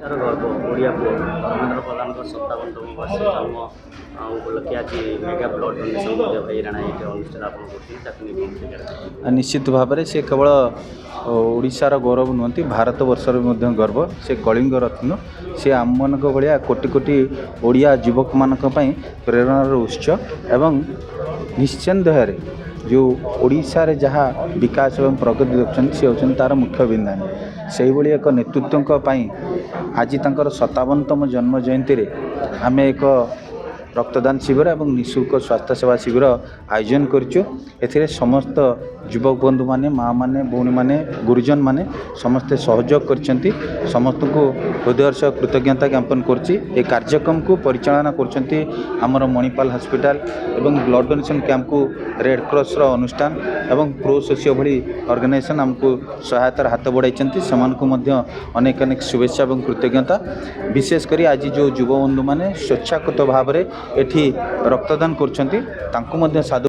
ଓଡ଼ିଶାର ଗର୍ବ ଓଡ଼ିଆ ପୁଅ ଧର୍ମେନ୍ଦ୍ର ପ୍ରଧାନଙ୍କ 57ତମ ବର୍ଷ ଜନ୍ମ ଉପଲକ୍ଷେ ଆଜି ମେଗା ବ୍ଲଡ଼ ଡୋନେସନ୍ ମଧ୍ୟ ଭାଇ ରାଣା ଏଇଠି ଅନୁଷ୍ଠିତ ଆପଣ କରୁଛନ୍ତି ତାକୁ ନେଇ ନିଶ୍ଚିତ ଭାବରେ ସେ କେବଳ ଓଡ଼ିଶାର ଗୌରବ ନୁହନ୍ତି, ଭାରତ ବର୍ଷର ମଧ୍ୟ ଗର୍ବ। ସେ କଳିଙ୍ଗ ରତ୍ନ, ସେ ଆମମାନଙ୍କ ଭଳିଆ କୋଟି କୋଟି ଓଡ଼ିଆ ଯୁବକମାନଙ୍କ ପାଇଁ ପ୍ରେରଣାର ଉତ୍ସ ଏବଂ ନିଶ୍ଚିନ୍ତରେ ଯେଉଁ ଓଡ଼ିଶାରେ ଯାହା ବିକାଶ ଏବଂ ପ୍ରଗତି ଦେଖୁଛନ୍ତି ସେ ହେଉଛନ୍ତି ତା'ର ମୁଖ୍ୟ ବିନ୍ଧାନୀ। ସେହିଭଳି ଏକ ନେତୃତ୍ୱଙ୍କ ପାଇଁ ଆଜି ତାଙ୍କର 57ତମ ଜନ୍ମ ଜୟନ୍ତୀରେ ଆମେ ଏକ ରକ୍ତଦାନ ଶିବିର ଏବଂ ନିଃଶୁଳ୍କ ସ୍ୱାସ୍ଥ୍ୟ ସେବା ଶିବିର ଆୟୋଜନ କରିଛୁ। ଏଥିରେ ସମସ୍ତ ଯୁବକ ବନ୍ଧୁମାନେ, ମାଆମାନେ, ଭଉଣୀମାନେ, ଗୁରୁଜନମାନେ ସମସ୍ତେ ସହଯୋଗ କରିଛନ୍ତି। ସମସ୍ତଙ୍କୁ ହୃଦୟର ସହ କୃତଜ୍ଞତା ଜ୍ଞାପନ କରୁଛି। ଏ କାର୍ଯ୍ୟକ୍ରମକୁ ପରିଚାଳନା କରୁଛନ୍ତି ଆମର ମଣିପାଲ ହସ୍ପିଟାଲ ଏବଂ ବ୍ଲଡ଼ ଡୋନେସନ୍ କ୍ୟାମ୍ପକୁ ରେଡ୍ କ୍ରସ୍ର ଅନୁଷ୍ଠାନ ଏବଂ ପ୍ରୋ ସୋସିଓ ଭଳି ଅର୍ଗାନାଇଜେସନ୍ ଆମକୁ ସହାୟତାର ହାତ ବଢ଼ାଇଛନ୍ତି। ସେମାନଙ୍କୁ ମଧ୍ୟ ଅନେକ ଅନେକ ଶୁଭେଚ୍ଛା ଏବଂ କୃତଜ୍ଞତା। ବିଶେଷ କରି ଆଜି ଯେଉଁ ଯୁବବନ୍ଧୁମାନେ ସ୍ୱେଚ୍ଛାକୃତ ଭାବରେ ଏଠି ରକ୍ତଦାନ କରୁଛନ୍ତି ତାଙ୍କୁ ମଧ୍ୟ ସାଧୁ